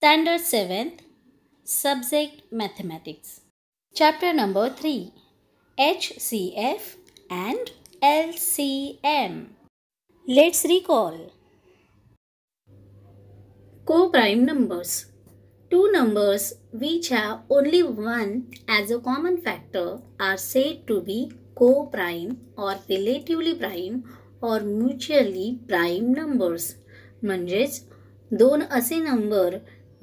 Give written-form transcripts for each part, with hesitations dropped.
Standard 7th, Subject Mathematics. Chapter number 3, HCF and LCM. Let's recall. Co-prime numbers. Two numbers which have only one as a common factor are said to be co-prime or relatively prime or mutually prime numbers. म्हणजेच दोन असे number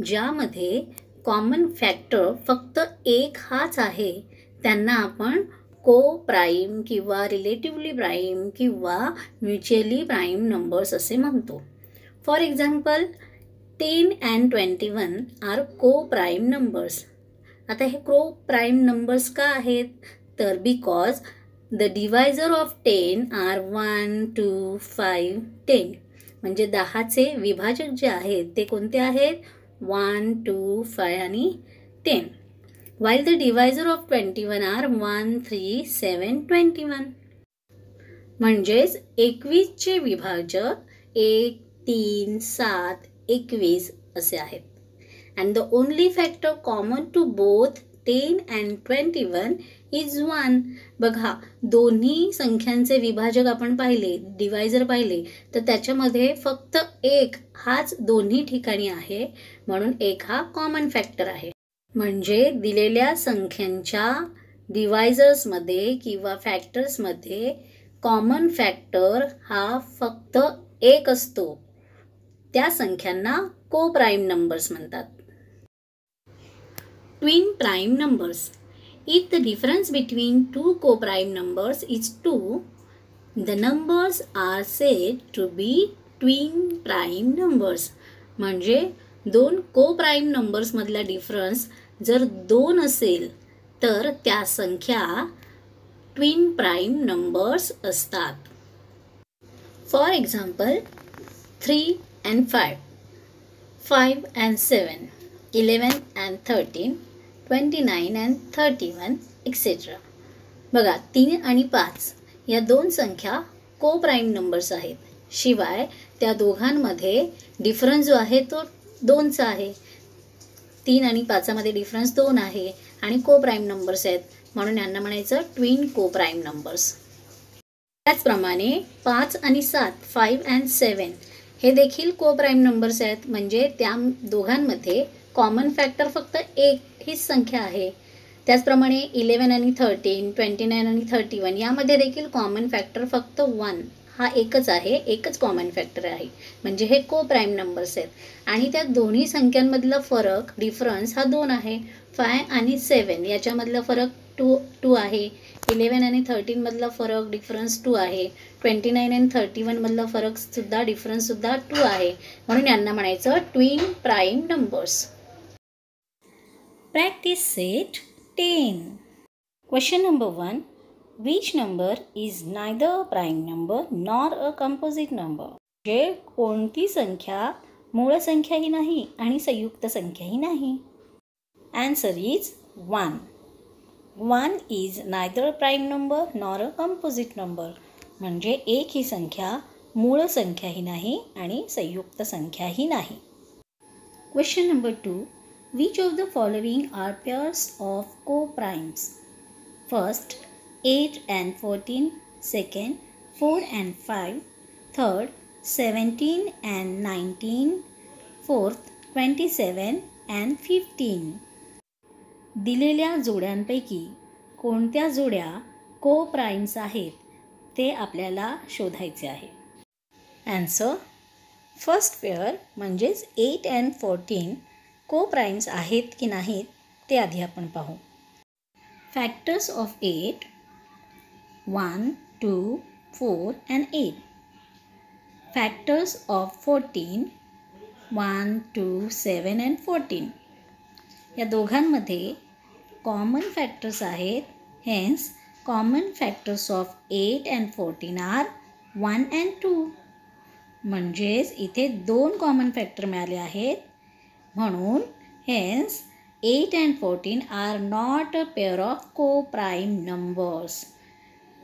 ज्यामध्ये common factor फक्त एक हाच आहे त्यांना आपण को प्राइम किंवा रिलेटिव्हली प्राइम किंवा म्युच्युअली प्राइम नंबर्स असे म्हणतो. For example 10 and 21 are co prime numbers. आता हे को प्राइम नंबर्स का आहेत तर because the divisor of 10 are 1, 2, 5, 10. म्हणजे 10चे विभाजक जे आहेत ते कोणते आहेत 1, 2, 5 आणि 10. while the divisor of 21 are 1, 3, 7, 21. म्हणजेच 21चे विभाजक 1, 3, 7, 21 असे आहेत. and the only factor common to both 10 and 21 is 1. बघा दोन्ही संख्यांचे विभाजक आपण पाहिले, डिवायझर पाहिले तर त्याच्यामध्ये फक्त एक हाच दोन्ही ठिकाणी आहे म्हणून एक हा कॉमन फॅक्टर आहे. म्हणजे दिलेल्या संख्यांच्या डिवायझर्समध्ये किंवा फॅक्टर्समध्ये कॉमन फॅक्टर हा फक्त एक असतो. त्या संख्यांना को प्राइम नंबर्स म्हणतात. Twin prime numbers. If the difference between two co-prime numbers is 2, the numbers are said to be twin prime numbers. म्हणजे दोन को-प्राइम नंबर्समधला डिफरन्स जर 2 असेल तर त्या संख्या ट्विन प्राइम नंबर्स असतात. For example 3 and 5, 5 and 7, 11 and 13, 29 and 31 etc. बघा 3 आणि 5 या दोन संख्या को प्राइम नंबर्स आहेत. शिवाय त्या दोघांमध्ये डिफरन्स जो आहे तो 2चा आहे. 3 आणि 5मध्ये डिफरन्स 2 आहे आणि को प्राइम नंबर्स आहेत म्हणून यांना म्हणायचं ट्विन को प्राइम नंबर्स. त्याचप्रमाणे 5 आणि 7, 5 and 7 हे देखील को प्राइम नंबर्स आहेत. म्हणजे त्या दोघांमध्ये कॉमन फॅक्टर फक्त एक हीच संख्या आहे. त्याचप्रमाणे 11 आणि 13, 29 आणि 31 यामध्ये देखील कॉमन फॅक्टर फक्त 1 हा एकच आहे, एकच कॉमन फॅक्टर आहे. म्हणजे हे को प्राइम नंबर्स आहेत आणि त्या दोन्ही संख्यांमधला फरक डिफरन्स हा 2 आहे. 5 आणि 7 याच्यामधला फरक 2 आहे. 11 आणि 13 मधला फरक डिफरन्स 2 आहे. 29 आणि 31 मधला फरक सुद्धा डिफरन्स सुद्धा 2 आहे म्हणून यांना म्हणायचं twin prime numbers. Practice set 10. Question number 1. Which number is neither a prime number nor a composite number? जे कोणती संख्या मूळ संख्याही नाही आणि संयुक्त संख्याही नाही. Answer is 1. 1 is neither a prime number nor a composite number. म्हणजे एक ही संख्या मूळ संख्याही नाही आणि संयुक्त संख्याही नाही. Question number 2. Which of the following are pairs of co-primes? First, 8 and 14. Second, 4 and 5. Third, 17 and 19. Fourth, 27 and 15. दिलेल्या जोड्यांपैकी कोणत्या जोड्या को-प्राइम्स आहेत ते आपल्याला शोधायचे आहे. Answer. फर्स्ट पेअर म्हणजेच 8 and 14 को प्राइम्स आहेत की नाहीत ते आधी आपण पाहू. Factors of 8 1, 2, 4 and 8. Factors of 14 1, 2, 7 and 14. या दोघांमध्ये कॉमन फॅक्टर्स आहेत. Hence common factors of 8 and 14 are 1 and 2. म्हणजेच इथे 2 कॉमन फॅक्टर मिळाले आहेत म्हणून hence 8 and 14 are not a pair of co prime numbers.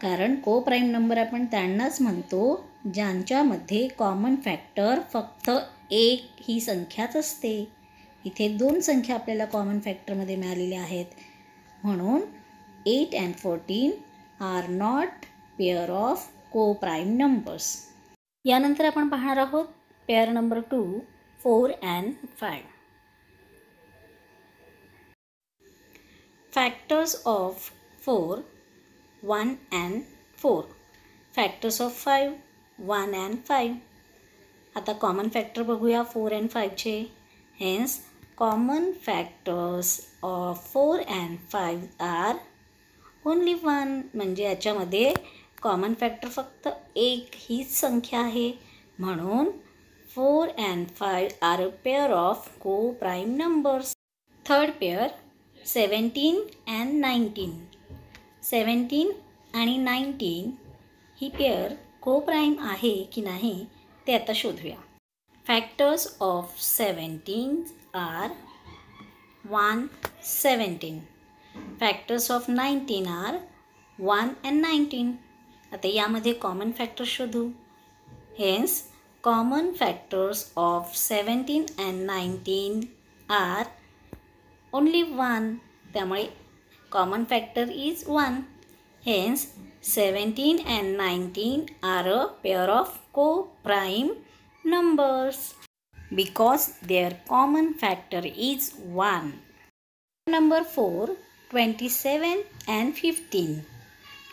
कारण को प्राइम नंबर आपण त्यांनाच म्हणतो ज्यांच्यामध्ये कॉमन फॅक्टर फक्त एक ही संख्याच असते. इथे दोन संख्या आपल्याला कॉमन फॅक्टरमध्ये मिळालेल्या आहेत, म्हणून 8 and 14 are not pair of coprime numbers. यानंतर आपण पाहणार आहोत pair number 2, 4 and 5. Factors of 4, 1 and 4. Factors of 5, 1 and 5. आता कॉमन फॅक्टर बघूया 4 and 5चे. Hence common factors of 4 and 5 are only 1. म्हणजे याच्यामध्ये कॉमन फॅक्टर फक्त एक हीच संख्या आहे, म्हणून 4 and 5 are a pair of coprime numbers. Third pair 17 and 19. 17 आणि 19 ही पेअर को-प्राईम आहे की नाही ते आता शोधूया. Factors of 17 are 1, 17. Factors of 19 are 1 and 19. आता यामध्ये कॉमन फॅक्टर शोधू. Hence common factors of 17 and 19 are only 1. त्यामुळे common factor is 1. Hence 17 and 19 are a pair of co-prime numbers because their common factor is 1. Number 4, 27 and 15.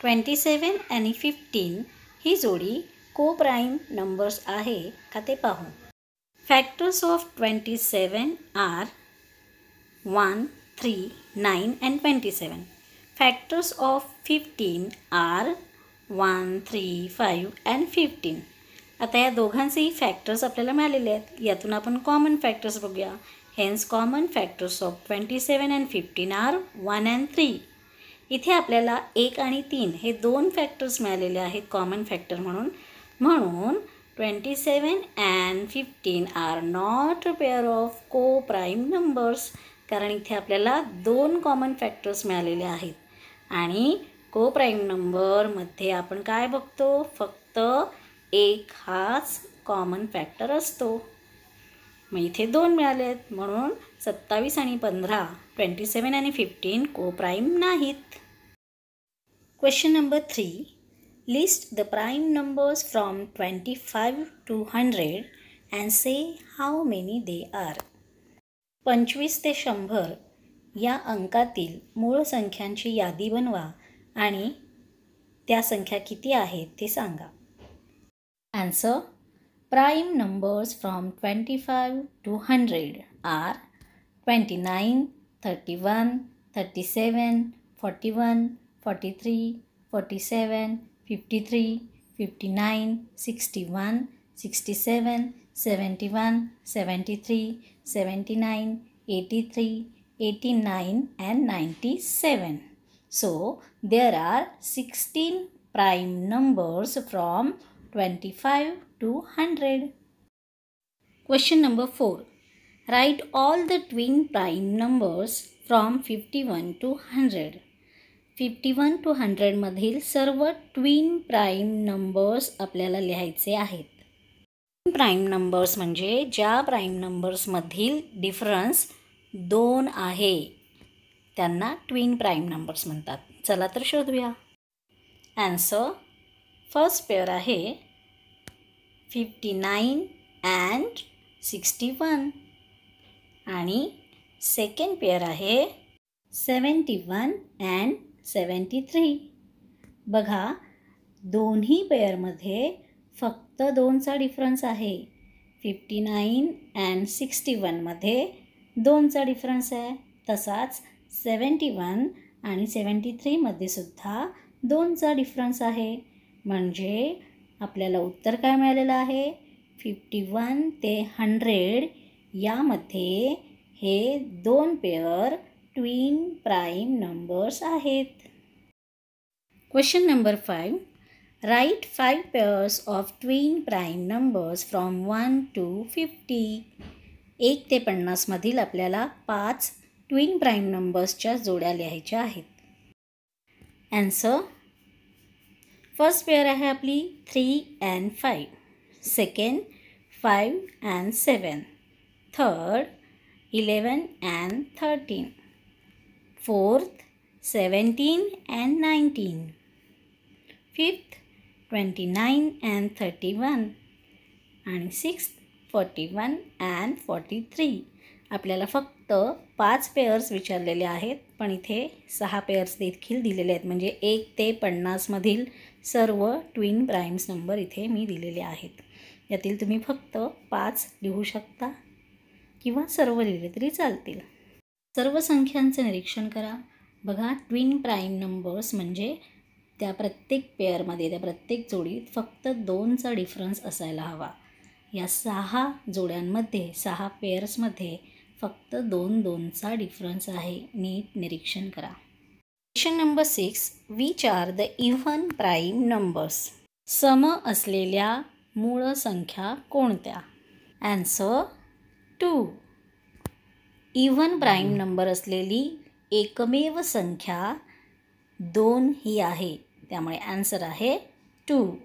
27 आणि 15 ही जोडी को-प्राईम numbers आहे का ते पाहू. Factors of 27 are 1, 3, 9 and 27. Factors of 15 are 1, 3, 5 and 15. आता या दोघांचेही फॅक्टर्स आपल्याला मिळालेले आहेत. यातून आपण कॉमन फॅक्टर्स बघूया. Hence common factors of 27 and 15 are 1 and 3. इथे आपल्याला 1 आणि 3 हे दोन फॅक्टर्स मिळालेले आहेत कॉमन फॅक्टर म्हणून. म्हणून 27 and 15 are not a pair of coprime numbers. कारण इथे आपल्याला दोन कॉमन फॅक्टर्स मिळालेले आहेत आणि को-प्राईम नंबरमध्ये आपण काय बघतो, फक्त एक हाच कॉमन फॅक्टर असतो. मग इथे दोन मिळाले आहेत, म्हणून 27 आणि 15, 27 आणि 15 को-प्राईम नाहीत. Question number 3. List the prime numbers from 25 to 100 and say how many they are. 25 ते 100 या अंकातील मूळ संख्यांची यादी बनवा आणि त्या संख्या किती आहेत ते सांगा. Answer. Prime numbers from 25 to 100 are 29, 31, 37, 41, 43, 47, 53, 59, 61, 67, 71, 73, 79, 83, 89 and 97. So there are 16 prime numbers from 25 to 100. Question number 4. Write all the twin prime numbers from 51 to 100. 51 to 100 मधील सर्व ट्विन प्राईम नंबर्स आपल्याला लिहायचे आहेत. प्राईम नंबर्स म्हणजे ज्या प्राईम नंबर्समधील डिफरन्स 2 आहे त्यांना twin prime numbers म्हणतात. चला तर शोधूया. आन्सर. फर्स्ट पेअर आहे 59 and 61 आणि सेकंड पेअर आहे 71 and 73. बघा, दोन्ही पेअरमध्ये फक्त 2चा डिफरन्स आहे. 59 and 61 मध्ये 2चा डिफरन्स आहे. तसाच 71 आणि 73 मध्ये सुद्धा 2चा डिफरन्स आहे. म्हणजे आपल्याला उत्तर काय मिळालेलं आहे, 51 ते 100 यामध्ये हे 2 पेअर ट्विन प्राईम नंबर्स आहेत. Question number 5. Write 5 pairs of twin prime numbers from 1 to 50. 1 ते 50 मधील आपल्याला 5 ट्विन प्राईम नंबर्सच्या जोड्या लिहायच्या आहेत. आन्सर. फर्स्ट पेअर आहे आपली 3 and 5. Second 5 and 7. Third 11 and 13. 4th, 17 and 19. 5th, 29 and 31. आणि 6th, 41 and 43. आपल्याला फक्त 5 पेअर्स विचारलेले आहेत, पण इथे 6 पेअर्स देखील दिलेले आहेत. म्हणजे 1 ते 50 मधील सर्व ट्विन प्राइम्स नंबर इथे मी दिलेले आहेत. यातील तुम्ही फक्त 5 लिहू शकता किंवा सर्व लिहिले तरी चालतील. सर्व संख्यांचे निरीक्षण करा. बघा, ट्विन प्राइम नंबर्स म्हणजे त्या प्रत्येक पेअरमध्ये, त्या प्रत्येक जोडीत फक्त 2चा डिफरन्स असायला हवा. या 6 जोड्यांमध्ये, 6 पेअर्समध्ये फक्त 2चा डिफरन्स आहे. नीट निरीक्षण करा. Question number 6. Which are the even prime numbers? सम असलेल्या मूळ संख्या कोणत्या? ॲन्सर 2. इव्हन प्राईम नंबर असलेली एकमेव संख्या 2 ही आहे, त्यामुळे ॲन्सर आहे 2.